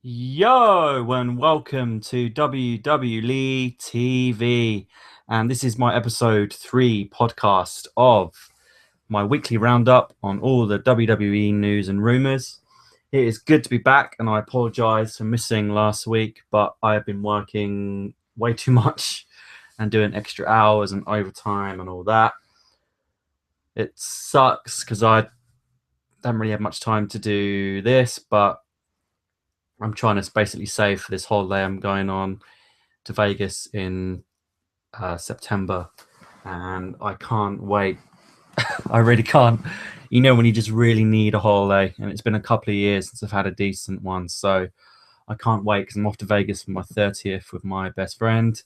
Yo, and welcome to WWLeeTV. And this is my episode 3 podcast of my weekly roundup on all the WWE news and rumors. It is good to be back, and I apologize for missing last week, but I have been working way too much and doing extra hours and overtime and all that. It sucks because I don't really have much time to do this, but I'm trying to basically save for this holiday I'm going on to Vegas in September, and I can't wait. I really can't. You know, when you just really need a holiday, and it's been a couple of years since I've had a decent one, so I can't wait because I'm off to Vegas for my 30th with my best friend,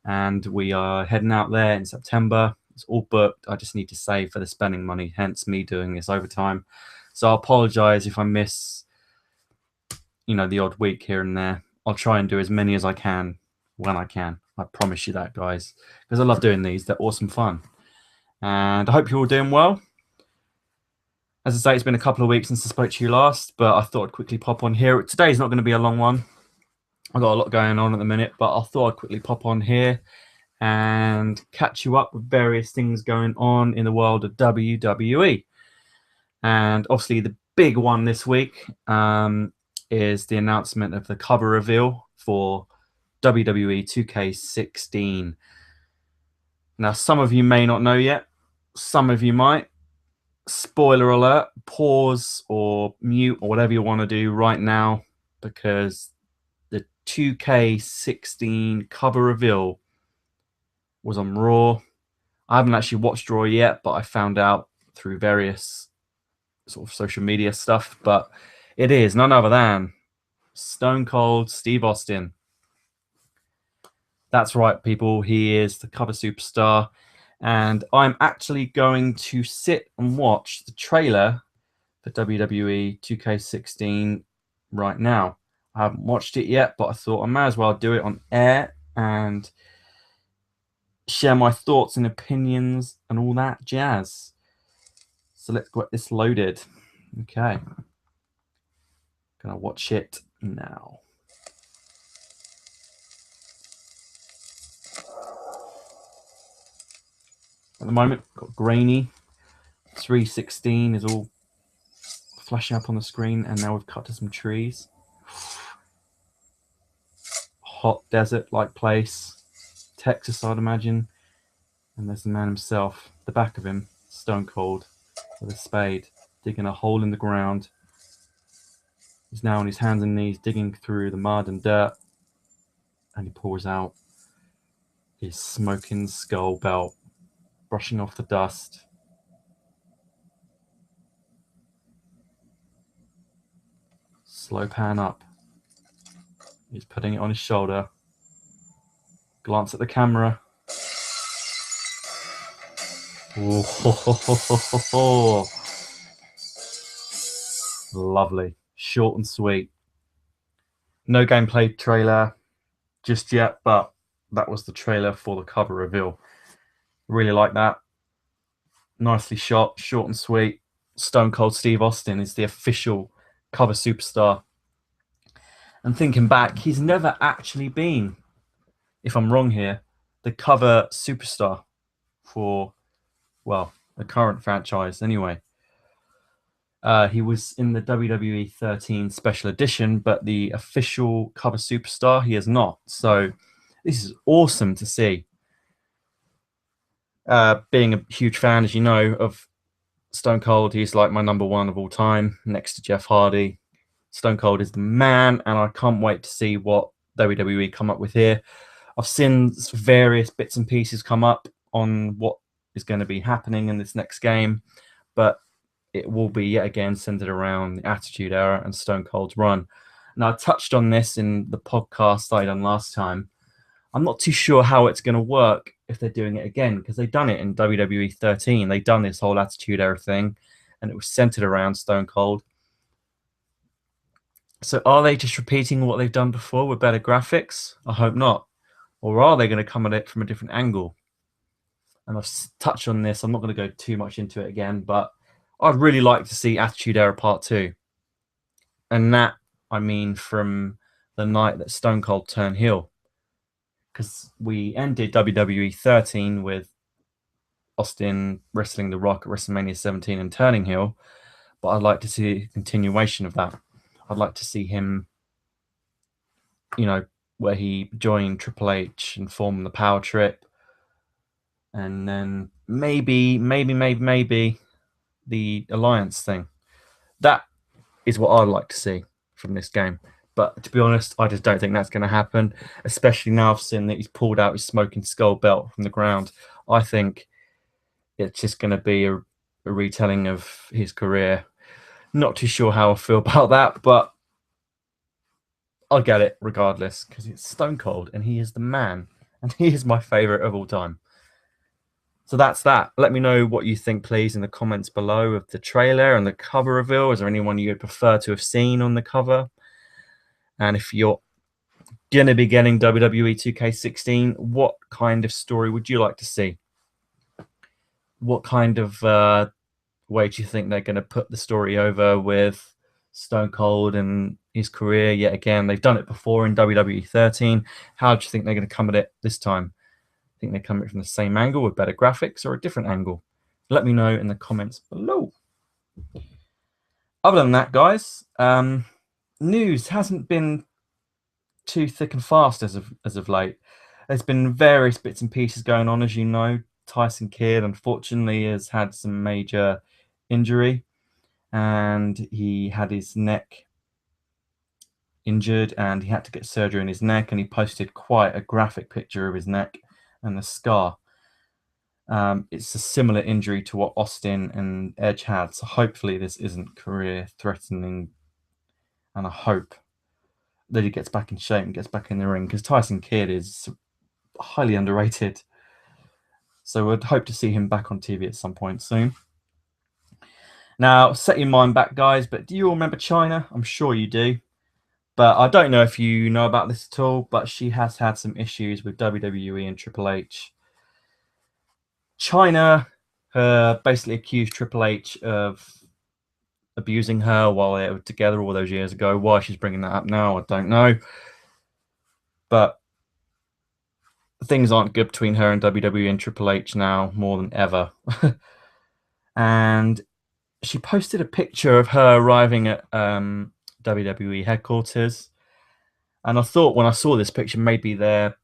and we are heading out there in September. It's all booked. I just need to save for the spending money, hence me doing this overtime. So I apologize if I miss the odd week here and there. I'll try and do as many as I can when I can. I promise you that, guys, because I love doing these. They're awesome fun. And I hope you're all doing well. As I say, it's been a couple of weeks since I spoke to you last, but I thought I'd quickly pop on here. Today's not going to be a long one. I've got a lot going on at the minute, but I thought I'd quickly pop on here and catch you up with various things going on in the world of WWE. And obviously the big one this week is the announcement of the cover reveal for WWE2K16. Now, some of you may not know yet. Some of you might. Spoiler alert, pause or mute or whatever you want to do right now, because the 2K16 cover reveal was on Raw. I haven't actually watched Raw yet, but I found out through various sort of social media stuff, but it is none other than Stone Cold Steve Austin. That's right, people. He is the cover superstar, and I'm actually going to sit and watch the trailer for WWE 2K16 right now. I haven't watched it yet, but I thought I may as well do it on air and share my thoughts and opinions and all that jazz. So let's get this loaded. Okay. Gonna watch it now. At the moment, got grainy. 316 is all flashing up on the screen, and now we've cut to some trees. Hot desert-like place. Texas, I'd imagine. And there's the man himself, the back of him, Stone Cold, with a spade, digging a hole in the ground. He's now on his hands and knees, digging through the mud and dirt, and he pours out his smoking skull belt, brushing off the dust. Slow pan up. He's putting it on his shoulder. Glance at the camera. Oh, lovely. Short and sweet. No gameplay trailer just yet, but that was the trailer for the cover reveal. Really like that. Nicely shot, short and sweet. Stone Cold Steve Austin is the official cover superstar. And thinking back, he's never actually been, if I'm wrong here, the cover superstar for, well, the current franchise anyway. He was in the WWE 13 special edition, but the official cover superstar, he is not. So this is awesome to see. Being a huge fan, as you know, of Stone Cold, he's like my number one of all time, next to Jeff Hardy. Stone Cold is the man, and I can't wait to see what WWE come up with here. I've seen various bits and pieces come up on what is going to be happening in this next game, but it will be yet again centered around the Attitude Era and Stone Cold's run. Now, I touched on this in the podcast I done last time. I'm not too sure how it's going to work if they're doing it again, because they've done it in WWE 13. They've done this whole Attitude Era thing, and it was centered around Stone Cold. So are they just repeating what they've done before with better graphics? I hope not. Or are they going to come at it from a different angle? And I've touched on this. I'm not going to go too much into it again, but I'd really like to see Attitude Era Part 2. And that I mean from the night that Stone Cold turned heel. Because we ended WWE 13 with Austin wrestling The Rock at WrestleMania 17 and turning heel, but I'd like to see a continuation of that. I'd like to see him, where he joined Triple H and formed the Power Trip, and then maybe the Alliance thing. That is what I'd like to see from this game. But to be honest, I just don't think that's going to happen, especially now I've seen that he's pulled out his smoking skull belt from the ground. I think it's just going to be a retelling of his career. Not too sure how I feel about that, but I'll get it regardless because it's Stone Cold and he is the man and he is my favorite of all time. So that's that. Let me know what you think, please, in the comments below of the trailer and the cover reveal. Is there anyone you'd prefer to have seen on the cover? And if you're going to be getting WWE 2K16, what kind of story would you like to see? What kind of way do you think they're going to put the story over with Stone Cold and his career yet again? They've done it before in WWE 13. How do you think they're going to come at it this time? Think they come at it from the same angle with better graphics or a different angle? Let me know in the comments below. Other than that, guys, news hasn't been too thick and fast as of late. There's been various bits and pieces going on, as you know. Tyson Kidd, unfortunately, has had some major injury, and he had his neck injured, and he had to get surgery in his neck, and he posted quite a graphic picture of his neck and the scar. It's a similar injury to what Austin and Edge had, so hopefully this isn't career-threatening, and I hope that he gets back in shape and gets back in the ring, because Tyson Kidd is highly underrated. So I'd hope to see him back on TV at some point soon. Now, set your mind back, guys, but do you all remember Chyna? I'm sure you do. But I don't know if you know about this at all, but she has had some issues with WWE and Triple H. Chyna basically accused Triple H of abusing her while they were together all those years ago. Why she's bringing that up now, I don't know. But things aren't good between her and WWE and Triple H now more than ever. And she posted a picture of her arriving at WWE headquarters. And I thought when I saw this picture, maybe they're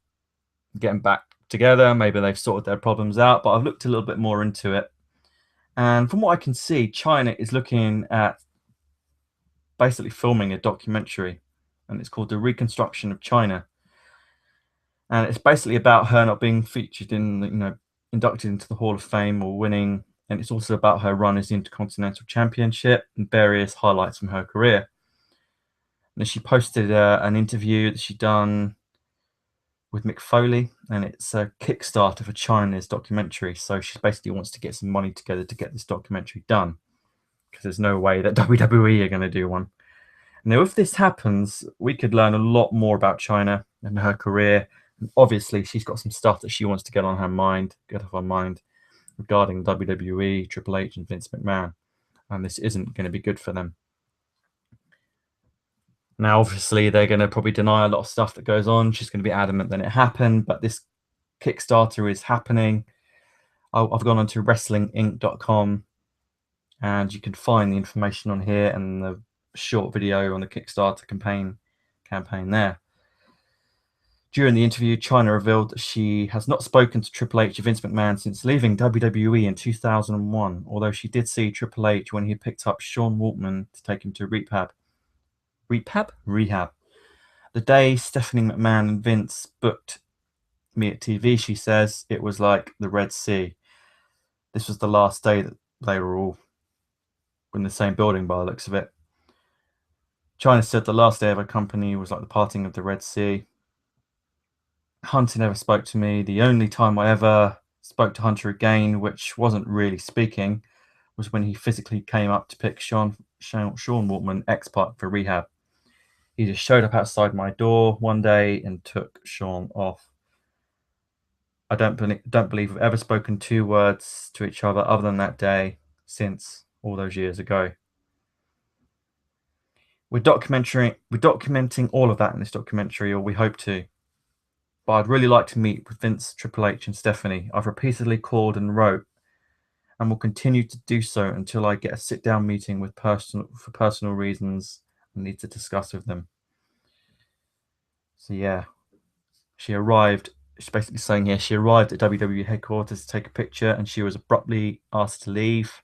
getting back together. Maybe they've sorted their problems out. But I've looked a little bit more into it. And from what I can see, Chyna is looking at basically filming a documentary. And it's called The Reconstruction of Chyna. And it's basically about her not being featured in, inducted into the Hall of Fame or winning. And it's also about her run as the Intercontinental Championship and various highlights from her career. And she posted an interview that she'd done with Mick Foley, and it's a Kickstarter for Chyna's documentary. So she basically wants to get some money together to get this documentary done, because there's no way that WWE are going to do one. Now, if this happens, we could learn a lot more about Chyna and her career. And obviously, she's got some stuff that she wants to get off her mind regarding WWE, Triple H, and Vince McMahon. And this isn't going to be good for them. Now, obviously, they're going to probably deny a lot of stuff that goes on. She's going to be adamant that it happened, but this Kickstarter is happening. I've gone onto WrestlingInc.com, and you can find the information on here and the short video on the Kickstarter campaign there. During the interview, Chyna revealed that she has not spoken to Triple H or Vince McMahon since leaving WWE in 2001, although she did see Triple H when he picked up Sean Waltman to take him to rehab. The day Stephanie McMahon and Vince booked me at TV, she says, it was like the Red Sea. This was the last day that they were all in the same building by the looks of it. Chyna said the last day of her company was like the parting of the Red Sea. Hunter never spoke to me. The only time I ever spoke to Hunter again, which wasn't really speaking, was when he physically came up to pick Sean Waltman, ex-Pac, for rehab. He just showed up outside my door one day and took Sean off. I don't believe we've ever spoken 2 words to each other than that day since all those years ago. We're documenting all of that in this documentary, or we hope to. But I'd really like to meet with Vince, Triple H, and Stephanie. I've repeatedly called and wrote, and will continue to do so until I get a sit-down meeting for personal reasons I need to discuss with them. So yeah, she arrived. She's basically saying here she arrived at WWE headquarters to take a picture, and she was abruptly asked to leave.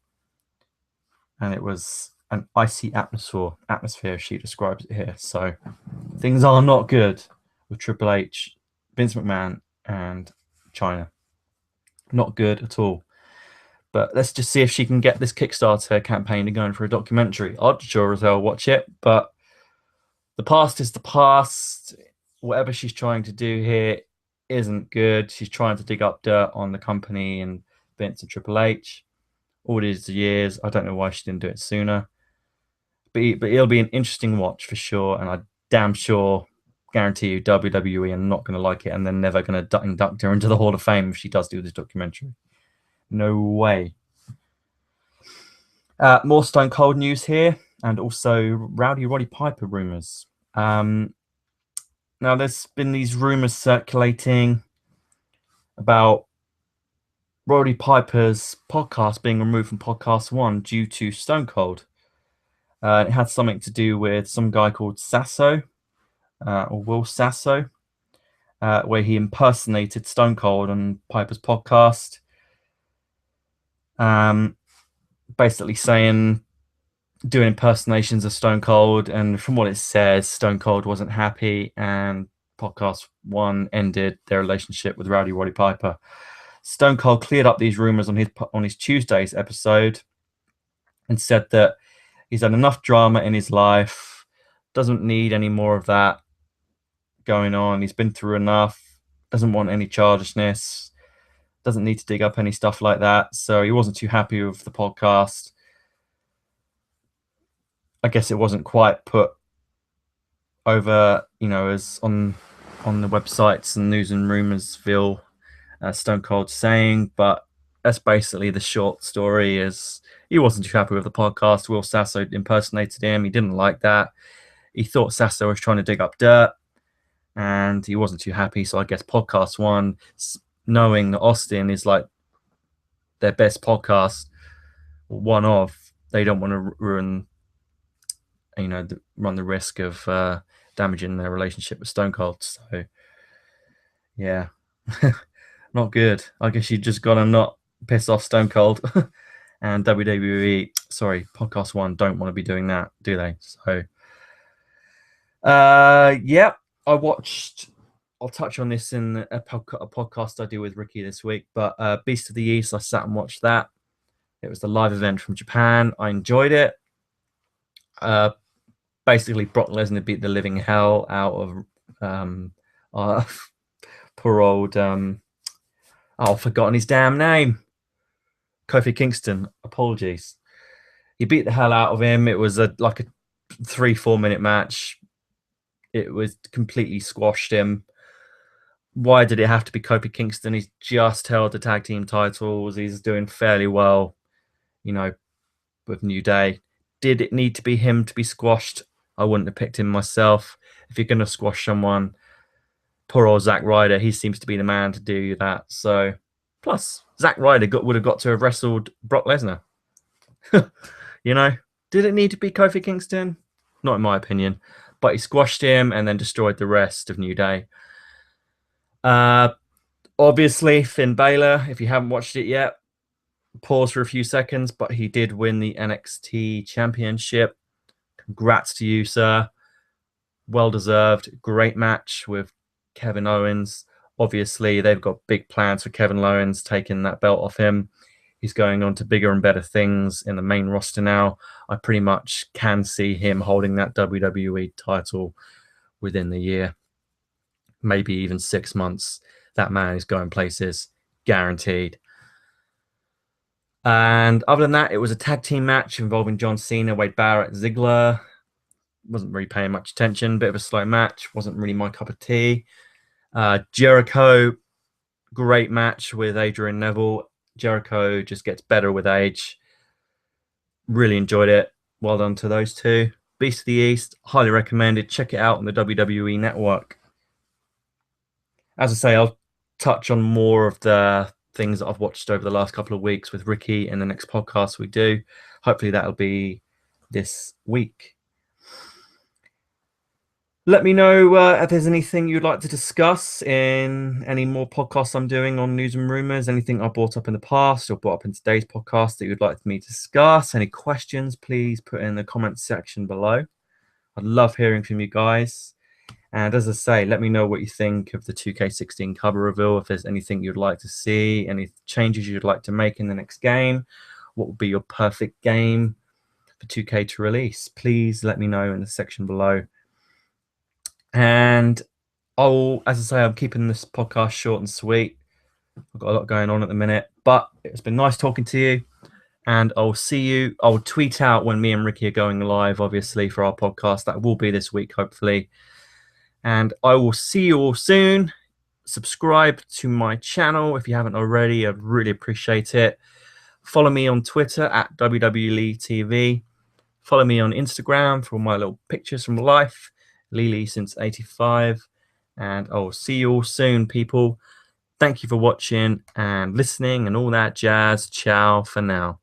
And it was an icy atmosphere. She describes it here. So things are not good with Triple H, Vince McMahon, and China. Not good at all. But let's just see if she can get this Kickstarter campaign to going for a documentary. I'd sure as hell watch it, but the past is the past. Whatever she's trying to do here isn't good. She's trying to dig up dirt on the company and Vince and Triple H. All these years, I don't know why she didn't do it sooner. But it'll be an interesting watch for sure, and I damn sure guarantee you WWE are not going to like it, and they're never going to induct her into the Hall of Fame if she does do this documentary. No way. More Stone Cold news here, and also Roddy Piper rumors. Now, there's been these rumors circulating about Roddy Piper's podcast being removed from Podcast One due to Stone Cold. It had something to do with some guy called Sasso, or Will Sasso, where he impersonated Stone Cold on Piper's podcast. Basically doing impersonations of Stone Cold, and from what it says, Stone Cold wasn't happy, and Podcast One ended their relationship with Roddy Piper. Stone Cold cleared up these rumors on his Tuesday's episode and said that he's had enough drama in his life, doesn't need any more of that going on. He's been through enough, doesn't want any childishness, doesn't need to dig up any stuff like that. So he wasn't too happy with the podcast. I guess it wasn't quite put over, as on the websites and news and rumorsville, Stone Cold saying, but that's basically the short story. Is he wasn't too happy with the podcast. Will Sasso impersonated him. He didn't like that. He thought Sasso was trying to dig up dirt, and he wasn't too happy. So I guess Podcast One, knowing that Austin is like their best podcast, one of, they don't want to ruin, run the risk of damaging their relationship with Stone Cold. So yeah, not good. I guess you just got to not piss off Stone Cold. And Podcast One don't want to be doing that, do they? So yeah, I'll touch on this in a podcast I do with Ricky this week, but Beast of the East, I sat and watched that. It was the live event from Japan. I enjoyed it. Basically, Brock Lesnar beat the living hell out of poor old, I've forgotten his damn name. Kofi Kingston. Apologies. He beat the hell out of him. It was like a 3-4 minute match. It was completely squashed him. Why did it have to be Kofi Kingston? He's just held the tag team titles. He's doing fairly well, with New Day. Did it need to be him to be squashed? I wouldn't have picked him myself. If you're going to squash someone, poor old Zack Ryder, he seems to be the man to do that. So, plus, Zack Ryder would have got to have wrestled Brock Lesnar. Did it need to be Kofi Kingston? Not in my opinion. But he squashed him and then destroyed the rest of New Day. Obviously, Finn Balor, if you haven't watched it yet, pause for a few seconds, but he did win the NXT Championship. Congrats to you, sir. Well deserved. Great match with Kevin Owens. Obviously, they've got big plans for Kevin Owens, taking that belt off him. He's going on to bigger and better things in the main roster now. I pretty much can see him holding that WWE title within the year. Maybe even 6 months. That man is going places. Guaranteed. And other than that, it was a tag team match involving John Cena, Wade Barrett, Ziggler. Wasn't really paying much attention. Bit of a slow match. Wasn't really my cup of tea. Jericho, great match with Adrian Neville. Jericho just gets better with age. Really enjoyed it. Well done to those two. Beast of the East, highly recommended. Check it out on the WWE Network. As I say, I'll touch on more of the things that I've watched over the last couple of weeks with Ricky in the next podcast we do. Hopefully that'll be this week. Let me know if there's anything you'd like to discuss in any more podcasts I'm doing on news and rumors, anything I brought up in the past or brought up in today's podcast that you'd like me to discuss. Any questions, please put in the comments section below. I'd love hearing from you guys. And as I say, let me know what you think of the 2K16 cover reveal, if there's anything you'd like to see, any changes you'd like to make in the next game, what would be your perfect game for 2K to release. Please let me know in the section below. And as I say, I'm keeping this podcast short and sweet. I've got a lot going on at the minute, but it's been nice talking to you. And I'll see you. I'll tweet out when me and Ricky are going live, obviously, for our podcast. That will be this week, hopefully. And I will see you all soon. Subscribe to my channel if you haven't already. I'd really appreciate it. Follow me on Twitter at WWLeeTV. Follow me on Instagram for all my little pictures from life. Lee since 85. And I'll see you all soon, people. Thank you for watching and listening and all that jazz. Ciao for now.